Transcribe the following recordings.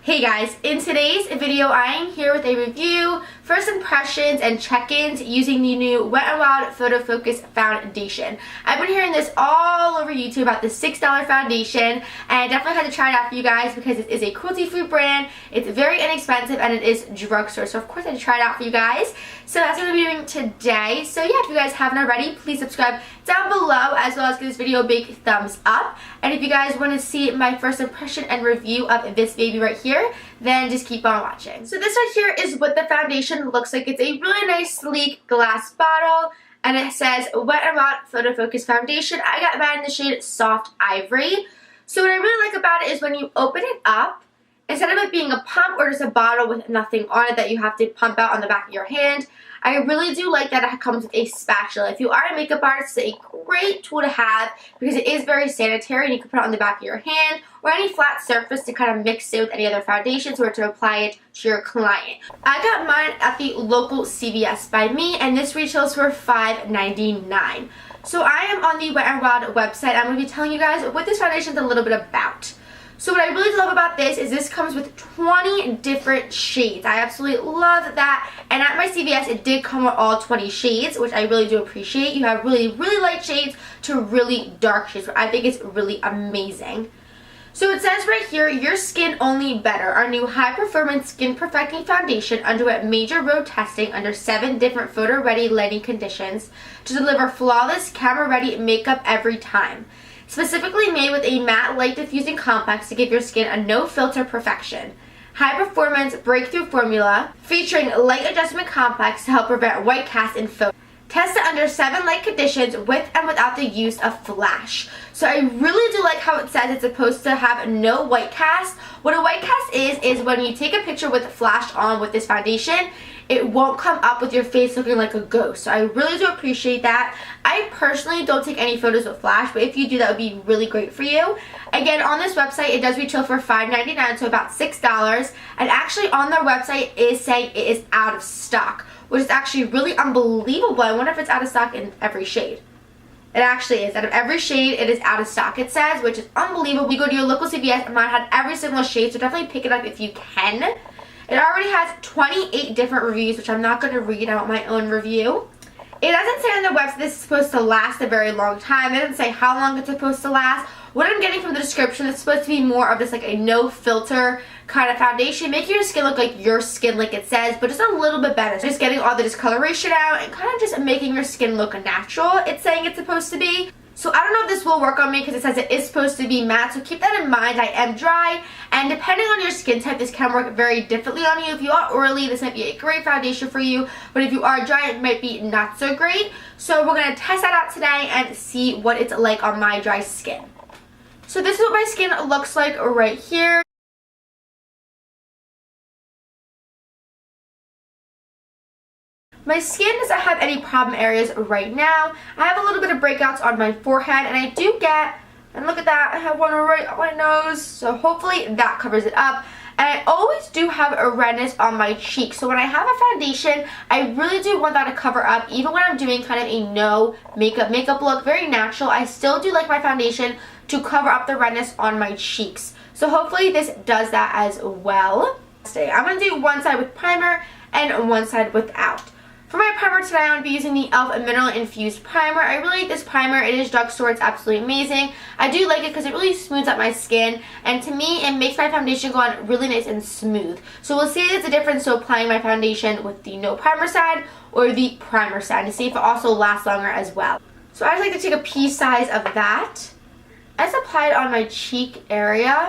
Hey guys, in today's video I am here with a review, first impressions, and check-ins using the new Wet n Wild PhotoFocus foundation. I've been hearing this all over YouTube about the $6 foundation, and I definitely had to try it out for you guys because it is a cruelty-free brand, it's very inexpensive, and it is drugstore. So of course I had to try it out for you guys. So that's what I'm doing today. So yeah, if you guys haven't already, please subscribe down below, as well as give this video a big thumbs up. And if you guys want to see my first impression and review of this baby right here, then just keep on watching. So this right here is what the foundation looks like. It's a really nice sleek glass bottle, and it says Wet n Wild PhotoFocus foundation. I got mine in the shade Soft Ivory. So what I really like about it is when you open it up, instead of it being a pump or just a bottle with nothing on it that you have to pump out on the back of your hand, I really do like that it comes with a spatula. If you are a makeup artist, it's a great tool to have because it is very sanitary, and you can put it on the back of your hand or any flat surface to kind of mix it with any other foundations or to apply it to your client. I got mine at the local CVS by me, and this retails for $5.99. So I am on the Wet n Wild website. I'm going to be telling you guys what this foundation is a little bit about. So what I really love about this is this comes with 20 different shades. I absolutely love that. And at my CVS, it did come with all 20 shades, which I really do appreciate. You have really, really light shades to really dark shades, which I think is really amazing. So it says right here, your skin only better. Our new high-performance skin perfecting foundation underwent major road testing under 7 different photo-ready lighting conditions to deliver flawless, camera-ready makeup every time. Specifically made with a matte light diffusing complex to give your skin a no-filter perfection. High-performance breakthrough formula featuring light adjustment complex to help prevent white cast in photos. Tested under 7 light conditions with and without the use of flash. So I really do like how it says it's supposed to have no white cast. What a white cast is when you take a picture with flash on with this foundation, it won't come up with your face looking like a ghost. So I really do appreciate that. I personally don't take any photos with flash, but if you do, that would be really great for you. Again, on this website, it does retail for $5.99, so about $6. And actually on their website, it is saying it is out of stock, which is actually really unbelievable. I wonder if it's out of stock in every shade. It actually is. Out of every shade, it is out of stock, it says, which is unbelievable. You go to your local CVS, and mine had every single shade, so definitely pick it up if you can. It already has 28 different reviews, which I'm not going to read out my own review. It doesn't say on the website this is supposed to last a very long time. It doesn't say how long it's supposed to last. What I'm getting from the description, it's supposed to be more of just like a no filter kind of foundation, making your skin look like your skin like it says, but just a little bit better. So just getting all the discoloration out and kind of just making your skin look natural, it's saying it's supposed to be. So I don't know if this will work on me because it says it is supposed to be matte, so keep that in mind. I am dry, and depending on your skin type, this can work very differently on you. If you are oily, this might be a great foundation for you, but if you are dry, it might be not so great. So we're going to test that out today and see what it's like on my dry skin. So this is what my skin looks like right here. My skin doesn't have any problem areas right now. I have a little bit of breakouts on my forehead, and I do get, and look at that, I have one right on my nose, so hopefully that covers it up. And I always do have a redness on my cheek, so when I have a foundation, I really do want that to cover up, even when I'm doing kind of a no makeup look, very natural. I still do like my foundation to cover up the redness on my cheeks. So hopefully this does that as well. I'm going to do one side with primer and one side without. For my primer today, I'm going to be using the e.l.f. Mineral Infused Primer. I really like this primer. It is drugstore. It's absolutely amazing. I do like it because it really smooths out my skin. And to me, it makes my foundation go on really nice and smooth. So we'll see if there's a difference to applying my foundation with the no primer side or the primer side to see if it also lasts longer as well. So I just like to take a pea size of that. I just apply it on my cheek area.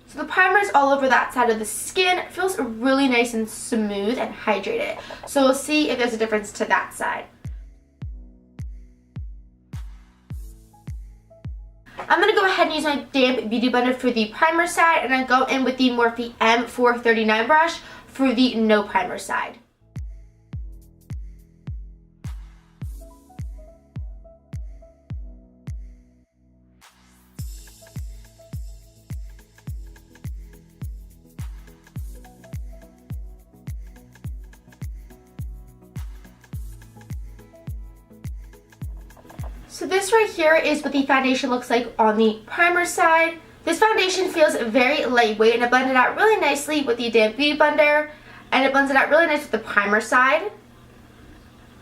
So the primer is all over that side of the skin. It feels really nice and smooth and hydrated. So we'll see if there's a difference to that side. I'm going to go ahead and use my damp beauty blender for the primer side, and I go in with the Morphe M439 brush for the no primer side. So this right here is what the foundation looks like on the primer side. This foundation feels very lightweight and it blended out really nicely with the damp beauty blender, and it blends it out really nice with the primer side.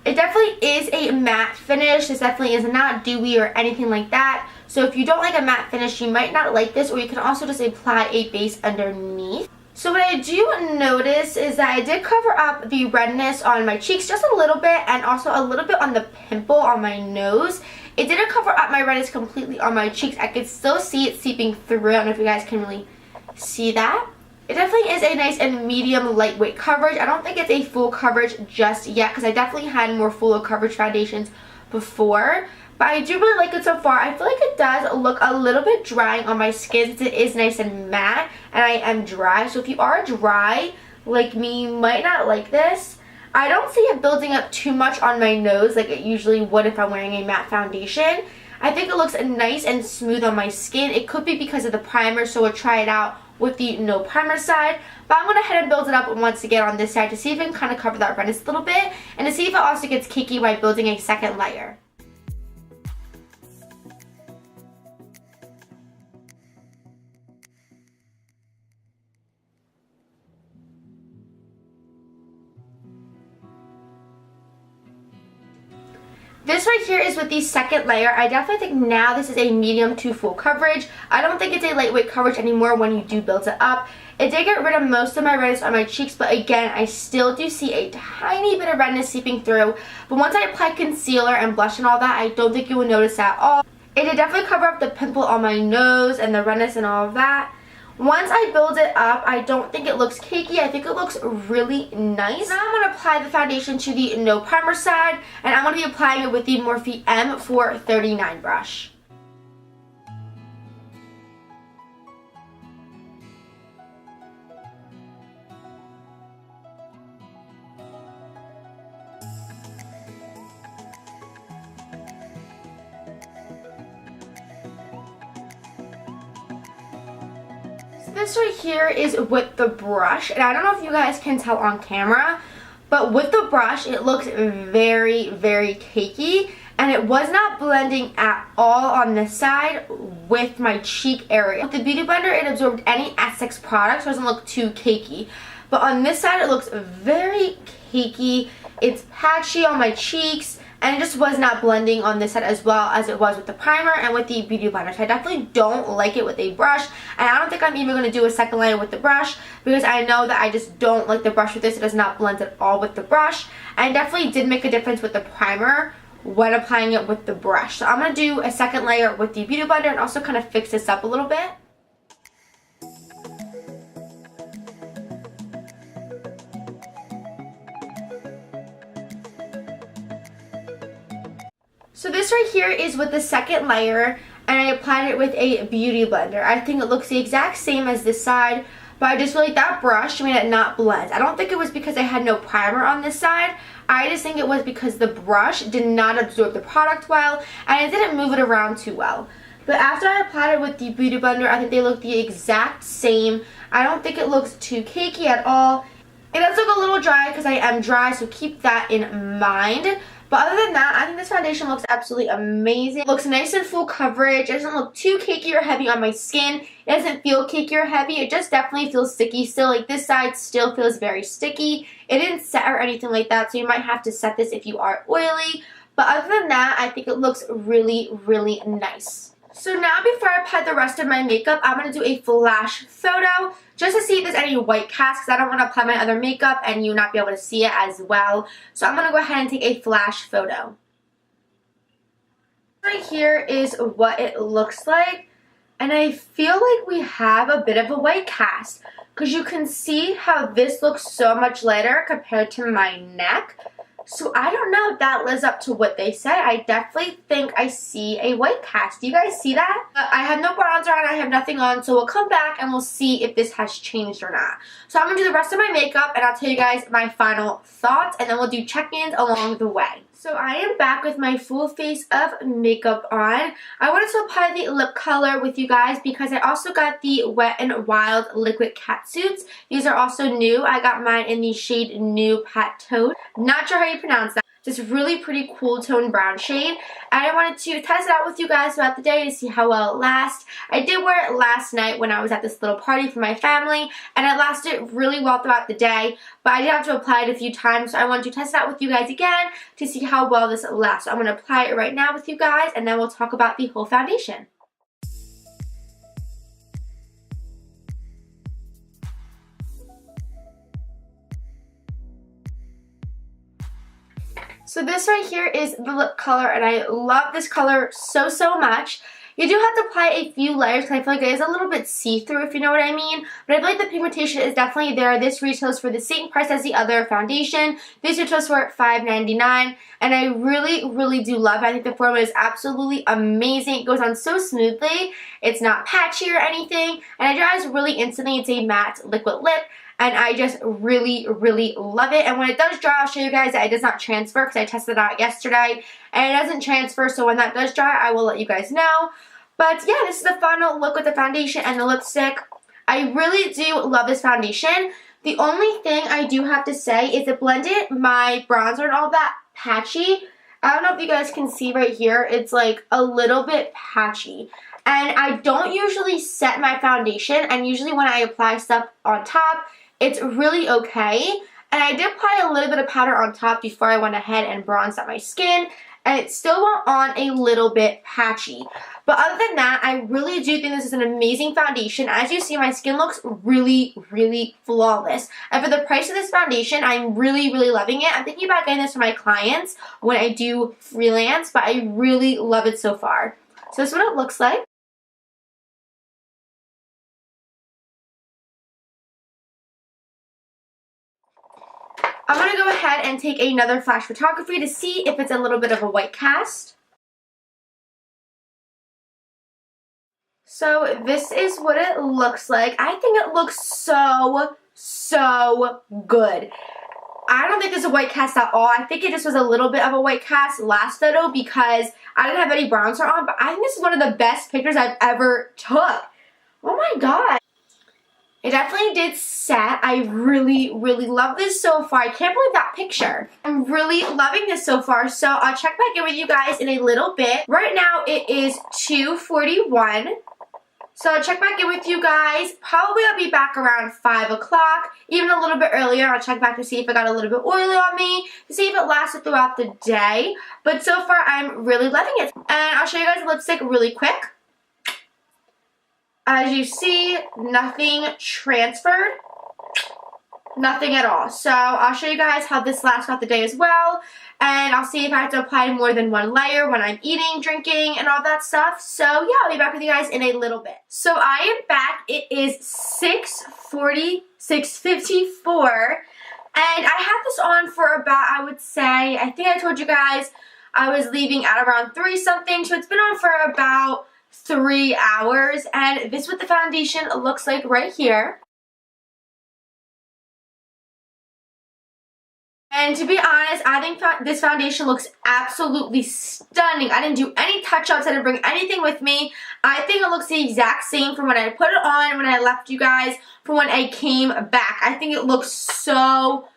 It definitely is a matte finish. This definitely is not dewy or anything like that. So if you don't like a matte finish, you might not like this, or you can also just apply a base underneath. So what I do notice is that I did cover up the redness on my cheeks just a little bit, and also a little bit on the pimple on my nose. It didn't cover up my redness completely on my cheeks. I could still see it seeping through. I don't know if you guys can really see that. It definitely is a nice and medium lightweight coverage. I don't think it's a full coverage just yet because I definitely had more full coverage foundations before. But I do really like it so far. I feel like it does look a little bit drying on my skin since it is nice and matte and I am dry. So if you are dry like me, you might not like this. I don't see it building up too much on my nose like it usually would if I'm wearing a matte foundation. I think it looks nice and smooth on my skin. It could be because of the primer, so we'll try it out with the no primer side. But I'm going to head and build it up once again on this side to see if it can kind of cover that redness a little bit and to see if it also gets cakey by building a second layer. This right here is with the second layer. I definitely think now this is a medium to full coverage. I don't think it's a lightweight coverage anymore when you do build it up. It did get rid of most of my redness on my cheeks, but again, I still do see a tiny bit of redness seeping through. But once I apply concealer and blush and all that, I don't think you will notice at all. It did definitely cover up the pimple on my nose and the redness and all of that. Once I build it up, I don't think it looks cakey. I think it looks really nice. Now I'm going to apply the foundation to the no primer side, and I'm going to be applying it with the Morphe M439 brush. This right here is with the brush, and I don't know if you guys can tell on camera, but with the brush it looks very, very cakey, and it was not blending at all on this side with my cheek area. With the Beauty Blender, it absorbed any Essex product, so it doesn't look too cakey. But on this side, it looks very cakey. It's patchy on my cheeks, and it just was not blending on this side as well as it was with the primer and with the Beauty Blender. So I definitely don't like it with a brush, and I don't think I'm even going to do a second layer with the brush because I know that I just don't like the brush with this. It does not blend at all with the brush, and it definitely did make a difference with the primer when applying it with the brush. So I'm going to do a second layer with the Beauty Blender and also kind of fix this up a little bit. So this right here is with the second layer, and I applied it with a Beauty Blender. I think it looks the exact same as this side, but I just feel like that brush made it not blend. I don't think it was because I had no primer on this side. I just think it was because the brush did not absorb the product well, and it didn't move it around too well. But after I applied it with the Beauty Blender, I think they look the exact same. I don't think it looks too cakey at all. It does look a little dry because I am dry, so keep that in mind. But other than that, I think this foundation looks absolutely amazing. It looks nice and full coverage. It doesn't look too cakey or heavy on my skin. It doesn't feel cakey or heavy. It just definitely feels sticky still. Like this side still feels very sticky. It didn't set or anything like that, so you might have to set this if you are oily. But other than that, I think it looks really, really nice. So now before I apply the rest of my makeup, I'm going to do a flash photo just to see if there's any white cast because I don't want to apply my other makeup and you not be able to see it as well. So I'm going to go ahead and take a flash photo. Right here is what it looks like, and I feel like we have a bit of a white cast because you can see how this looks so much lighter compared to my neck. So I don't know if that lives up to what they said. I definitely think I see a white cast. Do you guys see that? I have no bronzer on. I have nothing on. So we'll come back and we'll see if this has changed or not. So I'm going to do the rest of my makeup and I'll tell you guys my final thoughts. And then we'll do check-ins along the way. So I am back with my full face of makeup on. I wanted to apply the lip color with you guys because I also got the Wet n Wild Liquid CatSuits. These are also new. I got mine in the shade New Pat Toad. Not sure how you pronounce that. this really pretty cool tone brown shade. And I wanted to test it out with you guys throughout the day to see how well it lasts. I did wear it last night when I was at this little party for my family, and it lasted really well throughout the day, but I did have to apply it a few times, so I wanted to test it out with you guys again to see how well this lasts. So I'm going to apply it right now with you guys, and then we'll talk about the whole foundation. So this right here is the lip color, and I love this color so much. You do have to apply a few layers because I feel like it is a little bit see-through, if you know what I mean. But I feel like the pigmentation is definitely there. This retails for the same price as the other foundation. This retails for $5.99, and I really do love it. I think the formula is absolutely amazing. It goes on so smoothly. It's not patchy or anything, and it dries really instantly. It's a matte liquid lip. And I just really love it. And when it does dry, I'll show you guys that it does not transfer because I tested it out yesterday. And it doesn't transfer, so when that does dry, I will let you guys know. But yeah, this is the final look with the foundation and the lipstick. I really do love this foundation. The only thing I do have to say is it blended my bronzer and all that patchy. I don't know if you guys can see right here. It's like a little bit patchy. And I don't usually set my foundation, and usually when I apply stuff on top, it's really okay. And I did apply a little bit of powder on top before I went ahead and bronzed out my skin, and it still went on a little bit patchy. But other than that, I really do think this is an amazing foundation. As you see, my skin looks really flawless. And for the price of this foundation, I'm really loving it. I'm thinking about getting this for my clients when I do freelance, but I really love it so far. So this is what it looks like. I'm going to go ahead and take another flash photography to see if it's a little bit of a white cast. So this is what it looks like. I think it looks so good. I don't think this is a white cast at all. I think it just was a little bit of a white cast last photo because I didn't have any bronzer on, but I think this is one of the best pictures I've ever took. Oh my god. It definitely did set. I really love this so far. I can't believe that picture. I'm really loving this so far. So I'll check back in with you guys in a little bit. Right now it is 2:41. So I'll check back in with you guys. Probably I'll be back around 5 o'clock, even a little bit earlier. I'll check back to see if it got a little bit oily on me, to see if it lasted throughout the day. But so far I'm really loving it. And I'll show you guys the lipstick really quick. As you see, nothing transferred, nothing at all. So I'll show you guys how this lasts throughout the day as well. And I'll see if I have to apply more than one layer when I'm eating, drinking, and all that stuff. So yeah, I'll be back with you guys in a little bit. So I am back. It is 6:54. And I had this on for about, I would say, I think I told you guys I was leaving at around 3 something. So it's been on for about 3 hours, and this is what the foundation looks like right here. And to be honest, I think this foundation looks absolutely stunning. I didn't do any touch-ups. I didn't bring anything with me. I think it looks the exact same from when I put it on, when I left you guys, from when I came back. I think it looks so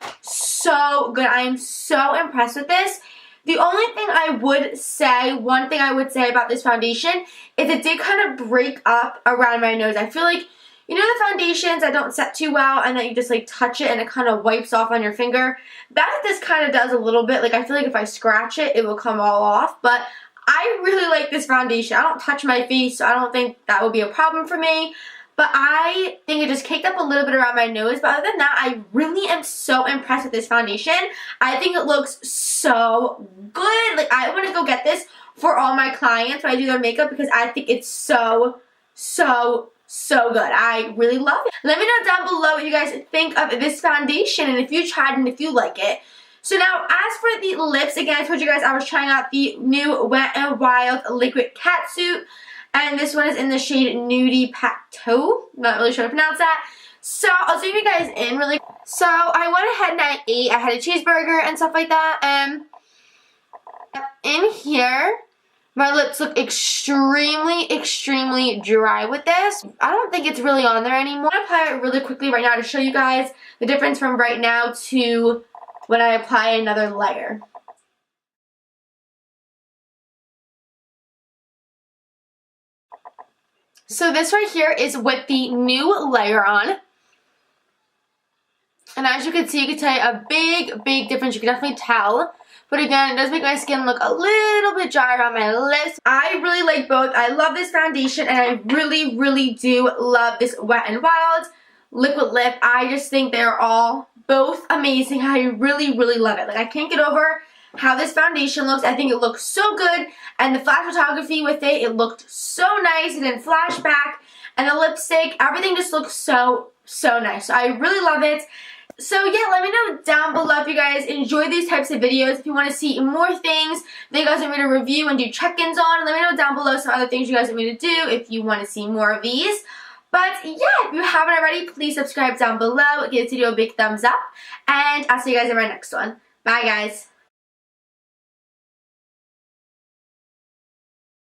good. I am so impressed with this. The only thing I would say, one thing I would say about this foundation is it did kind of break up around my nose. I feel like, you know the foundations that don't set too well and then you just like touch it and it kind of wipes off on your finger? That's what this kind of does a little bit. Like I feel like if I scratch it, it will come all off. But I really like this foundation. I don't touch my face, so I don't think that would be a problem for me. But I think it just caked up a little bit around my nose. But other than that, I really am so impressed with this foundation. I think it looks so good. Like, I want to go get this for all my clients when I do their makeup because I think it's so good. I really love it. Let me know down below what you guys think of this foundation and if you tried and if you like it. So now, as for the lips, again, I told you guys I was trying out the new Wet n Wild Liquid CatSuit. And this one is in the shade Nudie Pateau. Not really sure how to pronounce that. So I'll zoom you guys in really quick. So I went ahead and I ate. I had a cheeseburger and stuff like that. And in here, my lips look extremely dry with this. I don't think it's really on there anymore. I'm going to apply it really quickly right now to show you guys the difference from right now to when I apply another layer. So this right here is with the new layer on. And as you can see, you can tell a big difference. You can definitely tell. But again, it does make my skin look a little bit dry around my lips. I really like both. I love this foundation, and I really do love this Wet n Wild liquid lip. I just think they're all both amazing. I really love it. Like, I can't get over how this foundation looks. I think it looks so good, and the flash photography with it looked so nice. It didn't flash back, and the lipstick, everything just looks so nice. So I really love it. So yeah, let me know down below if you guys enjoy these types of videos. If you want to see more things that you guys want me to review and do check-ins on, let me know down below some other things you guys want me to do if you want to see more of these. But yeah, if you haven't already, please subscribe down below. Give this video a big thumbs up. And I'll see you guys in my next one. Bye, guys.